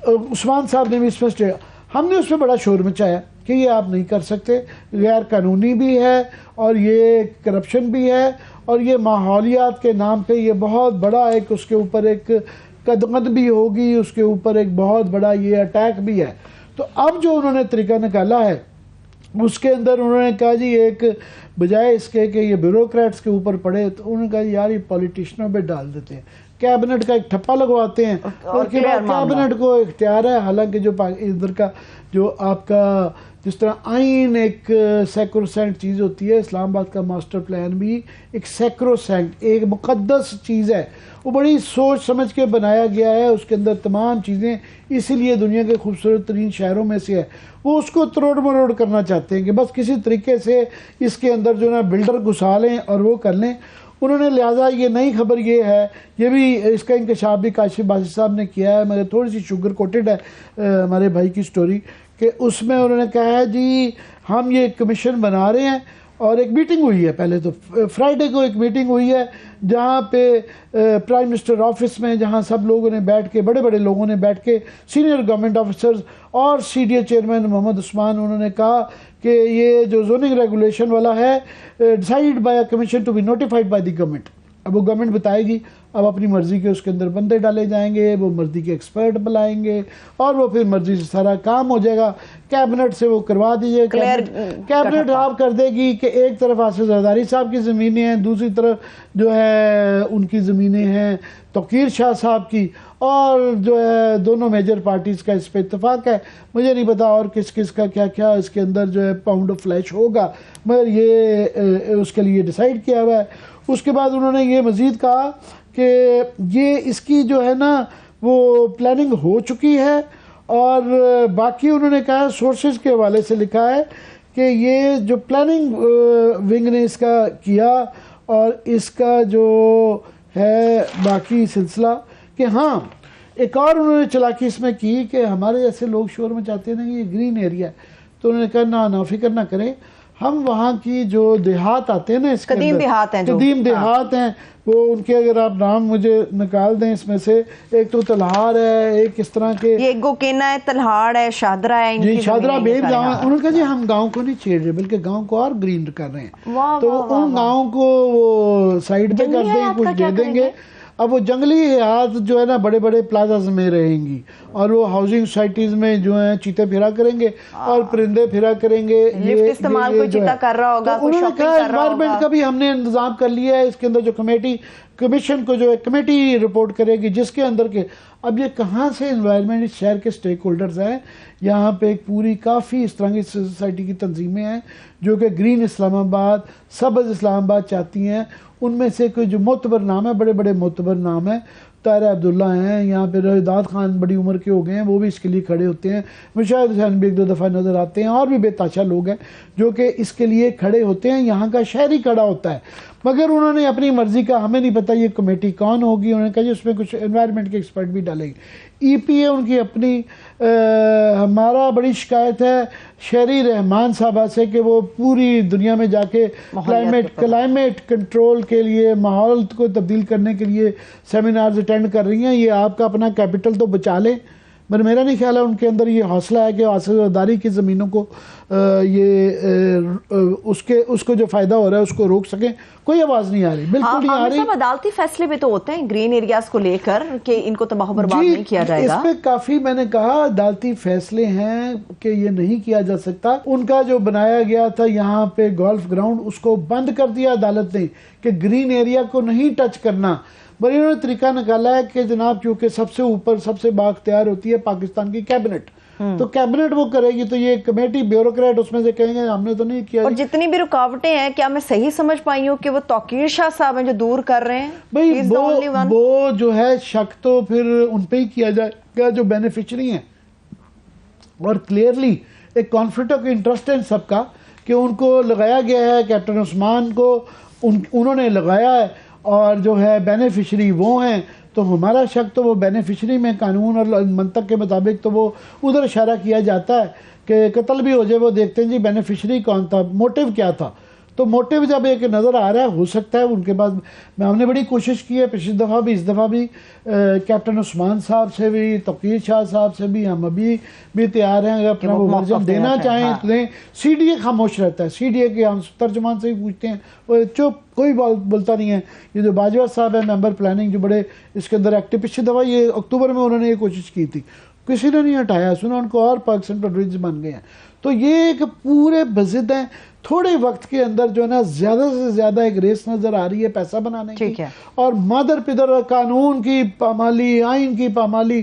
عثمان صاحب نے بھی اس میں ہم نے اس میں بڑا شور مچایا کہ یہ آپ نہیں کر سکتے، غیر قانونی بھی ہے، اور یہ کرپشن بھی ہے، اور یہ ماحولیات کے نام پہ یہ بہت بڑا ایک اس کے اوپر ایک قدغن بھی ہوگی، اس کے اوپر ایک بہت بڑا یہ اٹیک بھی ہے۔ تو اب جو انہوں نے طریقہ نکالا ہے اس کے اندر انہوں نے کہا جی ایک بجائے اس کے کہ یہ بیوروکریٹس کے اوپر پڑے، تو انہوں نے کہا یار یہ پولیٹیشنوں پہ ڈال دیتے ہیں، کیبنٹ کا ایک ٹھپا لگواتے ہیں، اور کے بعد کیبنٹ کو اختیار ہے، حالانکہ جو ادھر کا جو آپ کا جس طرح آئین ایک سیکروسینٹ چیز ہوتی ہے، اسلام آباد کا ماسٹر پلان بھی ایک سیکروسینٹ ایک مقدس چیز ہے، وہ بڑی سوچ سمجھ کے بنایا گیا ہے، اس کے اندر تمام چیزیں اسی لیے دنیا کے خوبصورت ترین شہروں میں سے ہے۔ وہ اس کو تروڑ مروڑ کرنا چاہتے ہیں کہ بس کسی طریقے سے اس کے اندر جو نا بلڈر گھسا لیں اور وہ کر لیں۔ انہوں نے لہٰذا یہ نئی خبر یہ ہے، یہ بھی اس کا انکشاف بھی کاشف باسط صاحب نے کیا ہے، مگر تھوڑی سی شوگر کوٹڈ ہے ہمارے بھائی کی سٹوری، کہ اس میں انہوں نے کہا ہے جی ہم یہ کمیشن بنا رہے ہیں، اور ایک میٹنگ ہوئی ہے، پہلے تو فرائیڈے کو ایک میٹنگ ہوئی ہے جہاں پہ پرائم منسٹر آفس میں، جہاں سب لوگوں نے بیٹھ کے، بڑے بڑے لوگوں نے بیٹھ کے، سینئر گورنمنٹ آفیسرز اور C D A chairman Muhammad Usman, انہوں نے کہا کہ یہ جو زوننگ ریگولیشن والا ہے decide by a commission to be notified by the government, اب وہ گورنمنٹ بتائے گی، اب اپنی مرضی کے اس کے اندر بندے ڈالے جائیں گے، وہ مرضی کے ایکسپرٹ بلائیں گے، اور وہ پھر مرضی سے سارا کام ہو جائے گا، کیبنٹ سے وہ کروا دیجئے، کیبنٹ آپ کر دے گی کہ ایک طرف آصف زرداری صاحب کی زمینیں ہیں، دوسری طرف جو ہے ان کی زمینیں ہیں توقیر شاہ صاحب کی، اور جو ہے دونوں میجر پارٹیز کا اس پہ اتفاق ہے، مجھے نہیں پتا اور کس کس کا کیا کیا اس کے اندر جو ہے پاؤنڈ آف فلیش ہوگا، مگر یہ اس کے لیے ڈیسائیڈ کیا ہوا ہے۔ اس کے بعد انہوں نے یہ مزید کہا کہ یہ اس کی جو ہے نا وہ پلاننگ ہو چکی ہے، اور باقی انہوں نے کہا سورسز کے حوالے سے لکھا ہے کہ یہ جو پلاننگ ونگ نے اس کا کیا، اور اس کا جو ہے باقی سلسلہ، کہ ہاں ایک اور انہوں نے چلاکی اس میں کی کہ ہمارے جیسے لوگ شور میں چاہتے ہیں نا یہ گرین ایریا ہے، تو انہوں نے کہا نہ فکر نہ کریں، ہم وہاں کی جو دیہات آتے ہیں نا، اس کے قدیم دیہات ہیں، قدیم دیہات ہیں، وہ ان کے اگر آپ نام مجھے نکال دیں اس میں سے، ایک تو تلہار ہے، ایک اس طرح کے یہ گوکینا ہے، تلہار ہے، شادرہ ہے، جی شادرہ بید گاؤں ہے، انہوں نے کہا جی ہم گاؤں کو نہیں چھیڑ رہے بلکہ گاؤں کو اور گرین کر رہے ہیں، تو ان گاؤں کو وہ سائڈ پہ کر دیں، کچھ دے دیں گے۔ اب وہ جنگلی حیات جو ہے نا بڑے بڑے پلازاز میں رہیں گی، اور وہ ہاؤسنگ سوسائٹیز میں جو ہیں چیتے پھرا کریں گے اور پرندے پھرا کریں گے، لفٹ استعمال کوئی چیتا کر رہا ہوگا، کوئی شاپنگ کر رہا ہوگا۔ انوائرمنٹ کا بھی ہم نے انتظام کر لیا ہے، اس کے اندر جو کمیشن کو جو ہے کمیٹی رپورٹ کرے گی، جس کے اندر کے اب یہ کہاں سے انوائرمنٹ اس شہر کے سٹیک ہولڈرز ہیں، یہاں پہ ایک پوری کافی اس طرح کی سوسائٹی کی تنظیمیں ہیں جو کہ گرین اسلام آباد، سبز اسلام آباد چاہتی ہیں، ان میں سے کوئی جو معتبر نام ہے، بڑے بڑے معتبر نام ہیں، طاہرہ عبداللہ ہیں، یہاں پہ رشیداد خان بڑی عمر کے ہو گئے ہیں، وہ بھی اس کے لیے کھڑے ہوتے ہیں، مشاہد حسین بھی ایک دو دفعہ نظر آتے ہیں، اور بھی بے تاشا لوگ ہیں جو کہ اس کے لیے کھڑے ہوتے ہیں، یہاں کا شہری کھڑا ہوتا ہے، مگر انہوں نے اپنی مرضی کا، ہمیں نہیں پتہ یہ کمیٹی کون ہوگی، انہوں نے کہا جی اس میں کچھ انوائرمنٹ کے ایکسپرٹ بھی ڈالیں گے، ای پی اے ان کی اپنی، ہمارا بڑی شکایت ہے شہری رحمان صاحبہ سے کہ وہ پوری دنیا میں جا کے کلائمیٹ کنٹرول کے لیے، ماحول کو تبدیل کرنے کے لیے سیمینارز اٹینڈ کر رہی ہیں، یہ آپ کا اپنا کیپٹل تو بچا لیں، مگر میرا نہیں خیال ہے ان کے اندر یہ حوصلہ ہے کہ آصف زرداری کی زمینوں کو اس کو جو فائدہ ہو رہا ہے اس کو روک سکیں، کوئی آواز نہیں آ رہی، بالکل نہیں آ رہی۔ عدالتی فیصلے بھی تو ہوتے ہیں گرین ایریاز کو لے کر کہ ان کو تباہ و برباد نہیں کیا جائے گا، اس پہ کافی میں نے کہا عدالتی فیصلے ہیں کہ یہ نہیں کیا جا سکتا، ان کا جو بنایا گیا تھا یہاں پہ گولف گراؤنڈ، اس کو بند کر دیا عدالت نے کہ گرین ایریا کو نہیں ٹچ کرنا، بل انہوں نے طریقہ نکالا ہے کہ جناب چونکہ سب سے اوپر سب سے بااختیار ہوتی ہے پاکستان کی کیبنٹ، تو کیبنٹ وہ کرے گی، تو یہ کمیٹی بیوروکریٹ اس میں سے کہیں گے ہم نے تو نہیں کیا۔ اور جتنی بھی رکاوٹیں ہیں، کیا میں صحیح سمجھ پائی ہوں کہ وہ توقیر شاہ صاحب ہیں جو دور کر رہے ہیں؟ بھئی وہ جو ہے شک تو پھر ان پہ ہی کیا جائے گا جو بینیفیشری ہیں، اور کلیئرلی ایک کانفلکٹ آف انٹرسٹ ہے ان سب کا کہ ان کو لگایا گیا ہے، کیپٹن عثمان کو انہوں نے لگایا ہے، اور جو ہے بینیفیشری وہ ہیں، تو ہمارا شک تو وہ بینیفیشری میں قانون اور منطق کے مطابق تو وہ ادھر اشارہ کیا جاتا ہے کہ قتل بھی ہو جائے وہ دیکھتے ہیں جی بینیفیشری کون تھا، موٹیو کیا تھا، تو موٹیو جب ایک نظر آ رہا ہے ہو سکتا ہے ان کے بعد ہم نے بڑی کوشش کی ہے پچھلی دفعہ بھی، اس دفعہ بھی کیپٹن عثمان صاحب سے بھی، توقیر شاہ صاحب سے بھی، ہم ابھی بھی تیار ہیں اگر اپنا وہ ورژن دینا چاہیں تو دیں۔ سی ڈی اے خاموش رہتا ہے، سی ڈی اے کے ہم ترجمان سے ہی پوچھتے ہیں، وہ چپ کوئی بولتا نہیں ہے۔ یہ جو باجوہ صاحب ہے ممبر پلاننگ جو بڑے اس کے اندر ایکٹیو، پچھلی دفعہ یہ اکتوبر میں انہوں نے یہ کوشش کی تھی، کسی نے نہیں ہٹایا، سنا ان کو اور پاکستان پروڈیوس بن گئے ہیں، تو یہ ایک پورے بزد ہیں، تھوڑے وقت کے اندر جو ہے نا زیادہ سے زیادہ ایک ریس نظر آ رہی ہے پیسہ بنانے کی، اور مادر پدر قانون کی پامالی، آئین کی پامالی،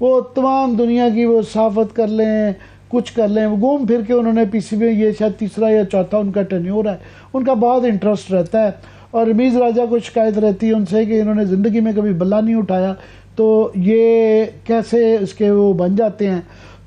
وہ تمام دنیا کی وہ صحافت کر لیں, کچھ کر لیں, وہ گھوم پھر کے انہوں نے پی سی بی, یہ شاید تیسرا یا چوتھا ان کا ٹینیور ہے, ان کا بہت انٹرسٹ رہتا ہے. اور رمیز راجہ کو شکایت رہتی ہے ان سے کہ انہوں نے زندگی میں کبھی بلا نہیں اٹھایا, تو یہ کیسے اس کے وہ بن جاتے ہیں.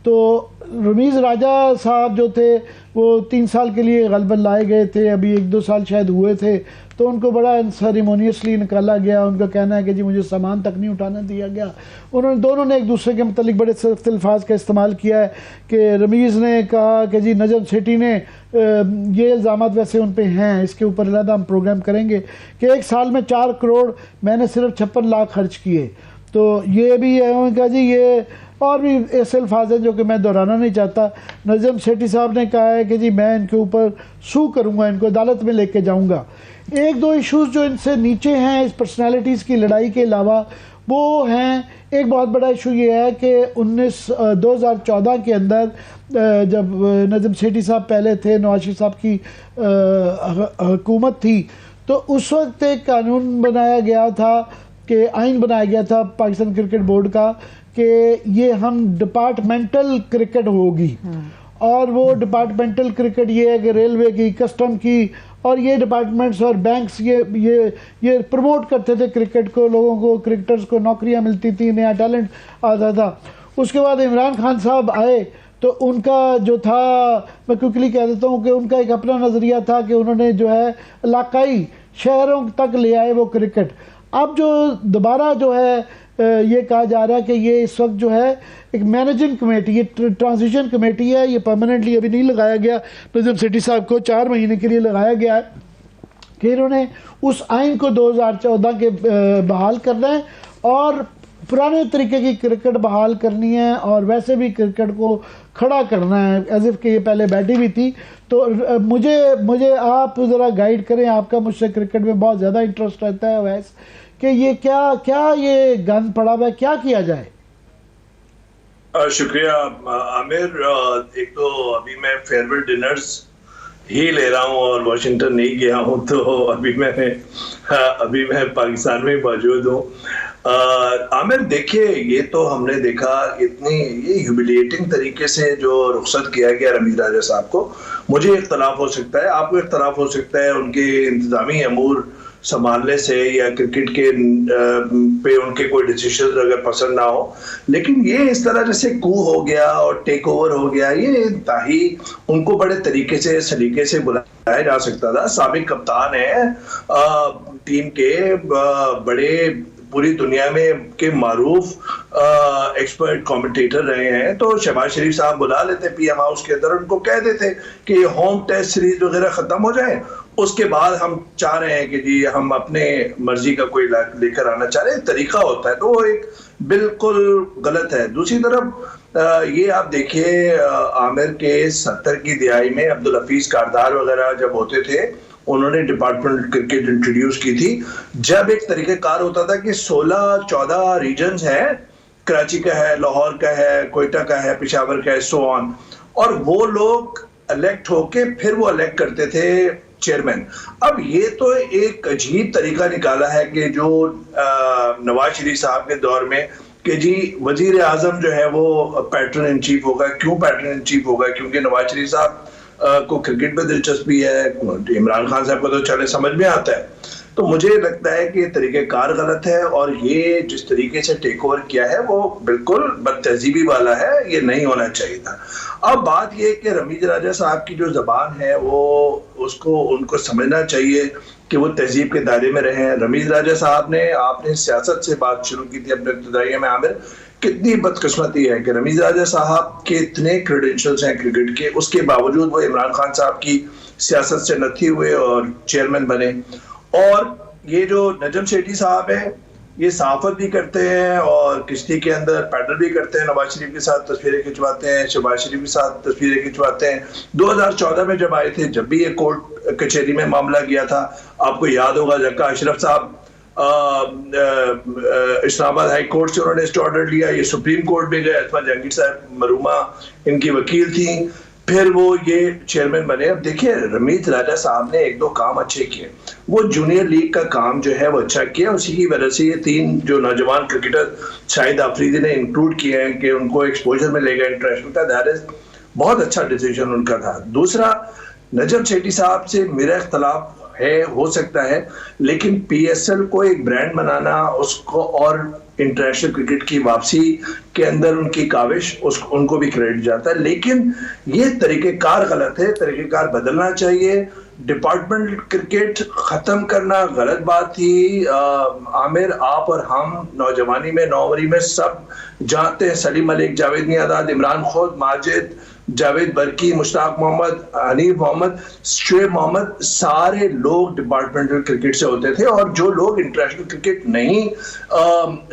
تو رمیز راجہ صاحب جو تھے وہ 3 سال کے لیے غالباً لائے گئے تھے, ابھی 1-2 سال شاید ہوئے تھے, تو ان کو بڑا سیریمونیسلی نکالا گیا. ان کا کہنا ہے کہ جی مجھے سامان تک نہیں اٹھانے دیا گیا. دونوں نے ایک دوسرے کے متعلق بڑے سخت الفاظ کا استعمال کیا ہے کہ رمیز نے کہا کہ جی نجم سیٹھی نے یہ الزامات ویسے ان پہ ہیں, اس کے اوپر علیحدہ ہم پروگرام کریں گے کہ 1 سال میں 4 کروڑ میں نے صرف 56 لاکھ خرچ کیے. تو یہ بھی ہے کہ جی یہ اور بھی ایسے الفاظ ہیں جو کہ میں دہرانا نہیں چاہتا. نجم سیٹھی صاحب نے کہا ہے کہ جی میں ان کے اوپر سو کروں گا, ان کو عدالت میں لے کے جاؤں گا. 1-2 ایشوز جو ان سے نیچے ہیں اس پرسنالٹیز کی لڑائی کے علاوہ وہ ہیں. ایک بہت بڑا ایشو یہ ہے کہ 2014 کے اندر جب نجم سیٹھی صاحب پہلے تھے, نواز شریف صاحب کی حکومت تھی, تو اس وقت ایک قانون بنایا گیا تھا کہ آئین بنایا گیا تھا پاکستان کرکٹ بورڈ کا کہ یہ ہم ڈپارٹمنٹل کرکٹ ہوگی. اور وہ ڈپارٹمنٹل کرکٹ یہ ہے کہ ریلوے کی, کسٹم کی, اور یہ ڈپارٹمنٹس اور بینکس یہ پروموٹ کرتے تھے کرکٹ کو, لوگوں کو, کرکٹرز کو نوکریاں ملتی تھیں, نیا ٹیلنٹ آتا تھا. اس کے بعد عمران خان صاحب آئے تو ان کا جو تھا, میں کوئکلی کہہ دیتا ہوں کہ ان کا ایک اپنا نظریہ تھا کہ انہوں نے جو ہے علاقائی شہروں تک لے آئے وہ کرکٹ. اب جو دوبارہ جو ہے یہ کہا جا رہا ہے کہ یہ اس وقت جو ہے ایک مینیجنگ کمیٹی, یہ ٹرانزیشن کمیٹی ہے, یہ پرماننٹلی ابھی نہیں لگایا گیا, نجم سیٹھی صاحب کو 4 مہینے کے لیے لگایا گیا ہے کہ انہوں نے اس آئین کو 2014 کے بحال کرنا ہے اور پرانے طریقے کی کرکٹ بحال کرنی ہے, اور ویسے بھی کرکٹ کو کھڑا کرنا ہے ایز اف کہ یہ پہلے بیٹھی بھی تھی. تو مجھے آپ ذرا گائیڈ کریں, آپ کا مجھ سے کرکٹ میں بہت زیادہ انٹرسٹ رہتا ہے ویس, کہ یہ کیا یہ گند پڑا ہوا ہے, کیا کیا جائے؟ شکریہ عامر. ایک تو ابھی میں فیئرویل ڈنرز ہی لے رہا ہوں اور واشنگٹن نہیں گیا ہوں, تو ابھی میں پاکستان میں موجود ہوں. عامر دیکھیے, یہ تو ہم نے دیکھا اتنی یہ ہیوملیٹنگ طریقے سے جو رخصت کیا گیا رمیز راجہ صاحب کو. مجھے اختلاف ہو سکتا ہے, آپ کو اختلاف ہو سکتا ہے ان کے انتظامی امور سنبھالنے سے یا کرکٹ کے پہ ان کے کوئی ڈیسیشنز اگر پسند نہ ہو, لیکن یہ اس طرح جیسے کو ہو گیا اور ٹیک اوور ہو گیا, یہ انتہائی ان کو بڑے طریقے سے سلیقے سے بلایا جا سکتا تھا. سابق کپتان ہیں ٹیم کے, بڑے پوری دنیا میں کے معروف ایکسپرٹ کامنٹیٹر رہے ہیں, تو شہباز شریف صاحب بلا لیتے پی ایم ہاؤس کے اندر, ان کو کہہ دیتے کہ یہ ہوم ٹیسٹ سیریز وغیرہ ختم ہو جائیں, اس کے بعد ہم چاہ رہے ہیں کہ جی ہم اپنے مرضی کا کوئی لے کر آنا چاہ رہے ہیں. طریقہ ہوتا ہے, تو وہ ایک بالکل غلط ہے. دوسری طرف یہ آپ دیکھیے عامر کے 70 کی دہائی میں عبدالحفیظ کاردار وغیرہ جب ہوتے تھے, انہوں نے ڈپارٹمنٹ کرکٹ انٹروڈیوس کی تھی, جب ایک طریقہ کار ہوتا تھا کہ 16-14 ریجنز ہیں, کراچی کا ہے, لاہور کا ہے, کوئٹہ کا ہے, پشاور کا ہے, سو آن, اور وہ لوگ الیکٹ ہو کے پھر وہ الیکٹ کرتے تھے چیئرمین. اب یہ تو ایک عجیب طریقہ نکالا ہے کہ جو نواز شریف صاحب کے دور میں کہ جی وزیر اعظم جو ہے وہ پیٹرن ان چیف ہوگا. کیوں پیٹرن ان چیف ہوگا؟ کیونکہ نواز شریف صاحب کو کرکٹ میں دلچسپی ہے, عمران خان صاحب کو تو چلے سمجھ میں آتا ہے. تو مجھے لگتا ہے کہ طریقہ کار غلط ہے, اور یہ جس طریقے سے ٹیک اوور کیا ہے وہ بالکل بد تہذیبی والا ہے, یہ نہیں ہونا چاہیے تھا. اب بات یہ کہ رمیز راجہ صاحب کی جو زبان ہے وہ ان کو سمجھنا چاہیے کہ وہ تہذیب کے دائرے میں رہے ہیں. رمیز راجہ صاحب نے, آپ نے سیاست سے بات شروع کی تھی اپنے ابتدائیہ میں عامر, کتنی بدقسمتی ہے کہ رمیز راجہ صاحب کے اتنے کریڈینشلز ہیں کرکٹ کے, اس کے باوجود وہ عمران خان صاحب کی سیاست سے نتھی ہوئے اور چیئرمین بنے. اور یہ جو نجم سیٹھی صاحب ہیں, یہ صحافت بھی کرتے ہیں اور کشتی کے اندر پیڈل بھی کرتے ہیں, نواز شریف کے ساتھ تصویریں کھنچواتے ہیں, شہباز شریف کے ساتھ تصویریں کھنچواتے ہیں. 2014 میں جب آئے تھے, جب بھی یہ کورٹ کچہری میں معاملہ گیا تھا, آپ کو یاد ہوگا جکا اشرف صاحب اسلام آباد ہائی کورٹ سے انہوں نے اسٹے آرڈر لیا, یہ سپریم کورٹ میں گئے, اسما جہانگیر صاحب مرحومہ ان کی وکیل تھیں, پھر وہ یہ چیئرمین بنے. اب دیکھیے رمیت راجہ صاحب نے ایک دو کام اچھے کیے, وہ جونیئر لیگ کا کام جو ہے وہ اچھا کیا, اسی کی وجہ سے یہ 3 جو نوجوان کرکٹر شاہد آفریدی نے انکلوڈ کیے ہیں کہ ان کو ایکسپوجر میں لے گا انٹرنیشنل کا, دیٹ از بہت اچھا ڈیسیژن ان کا تھا. دوسرا نجم سیٹھی صاحب سے میرا اختلاف ہے, ہو سکتا ہے, لیکن پی ایس ایل کو ایک برانڈ بنانا, اس کو اور انٹرنیشنل کرکٹ کی واپسی کے اندر ان کی کاوش, ان کو بھی کریڈٹ جاتا ہے, لیکن یہ طریقہ کار غلط ہے, طریقہ کار بدلنا چاہیے. ڈپارٹمنٹ کرکٹ ختم کرنا غلط بات تھی. عامر, آپ اور ہم نوجوانی میں 9 وری میں سب جانتے ہیں, سلیم ملک, جاوید میاں, عمران خود, ماجد, جاوید برکی, مشتاق محمد, حنیف محمد, شعیب محمد, سارے لوگ ڈپارٹمنٹل کرکٹ سے ہوتے تھے, اور جو لوگ انٹرنیشنل کرکٹ نہیں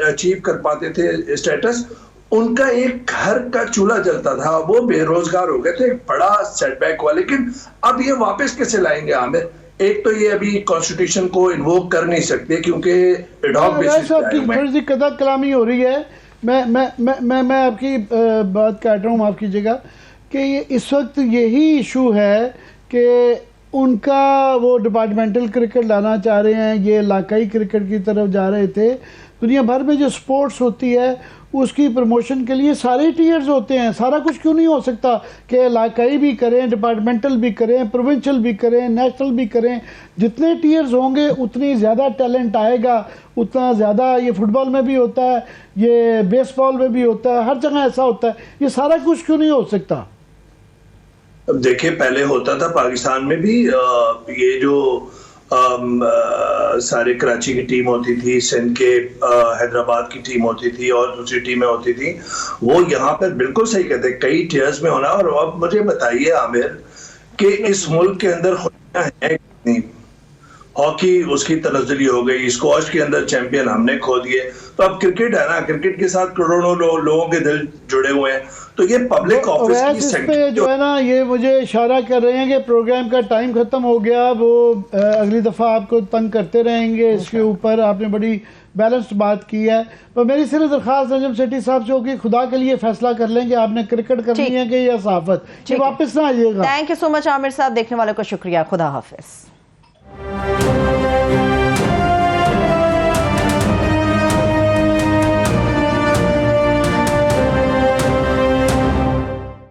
اچیو کر پاتے تھے اسٹیٹس, ان کا ایک گھر کا چولہا جلتا تھا, وہ بے روزگار ہو گئے تھے, بڑا سیٹ بیک ہوا. لیکن اب یہ واپس کیسے لائیں گے عامر؟ ایک تو یہ ابھی کانسٹیٹیوشن کو انووک کر نہیں سکتے کیونکہ ایڈاک بیسس پہ تھوڑی سی قطع کلامی ہو رہی ہے. میں آپ کی بات کاٹ رہا ہوں, معاف کیجیے گا, کہ یہ اس وقت یہی ایشو ہے کہ ان کا وہ ڈپارٹمنٹل کرکٹ لانا چاہ رہے ہیں, یہ علاقائی کرکٹ کی طرف جا رہے تھے. دنیا بھر میں جو سپورٹس ہوتی ہے اس کی پروموشن کے لیے سارے ٹیئرز ہوتے ہیں. سارا کچھ کیوں نہیں ہو سکتا کہ علاقائی بھی کریں, ڈپارٹمنٹل بھی کریں, پروونشل بھی کریں, نیشنل بھی کریں. جتنے ٹیئرز ہوں گے اتنی زیادہ ٹیلنٹ آئے گا, اتنا زیادہ. یہ فٹ بال میں بھی ہوتا ہے, یہ بیس بال میں بھی ہوتا ہے, ہر جگہ ایسا ہوتا ہے. یہ سارا کچھ کیوں نہیں ہو سکتا؟ اب دیکھیں پہلے ہوتا تھا پاکستان میں بھی, یہ جو سارے کراچی کی ٹیم ہوتی تھی, سندھ کے حیدرآباد کی ٹیم ہوتی تھی, اور دوسری ٹیمیں ہوتی تھی, وہ یہاں پر بالکل صحیح کہتے ہیں کئی ٹیئرز میں ہونا. اور اب مجھے بتائیے عامر کہ اس ملک کے اندر ہے کتنی ہاکی, اس کی تنزلی ہو گئی, اسکواش کے اندر چیمپئن ہم نے کھو دیے. تو اب کرکٹ ہے نا, کرکٹ کے ساتھ کروڑوں لوگوں کے دل جڑے ہوئے ہیں. تو یہ پبلک آفس کی سیکٹر جو ہے نا, یہ مجھے اشارہ کر رہے ہیں کہ پروگرام کا ٹائم ختم ہو گیا. وہ اگلی دفعہ آپ کو تنگ کرتے رہیں گے اس کے اوپر. آپ نے بڑی بیلنسڈ بات کی ہے. تو میری صرف درخواست نجم سیٹھی صاحب سے ہوگی, خدا کے لیے فیصلہ کر لیں کہ آپ نے کرکٹ کرنی ہے کہ یا صحافت. واپس نہ آئیے گا. تھینک یو سو مچ عامر صاحب. دیکھنے والوں کو شکریہ. خدا حافظ.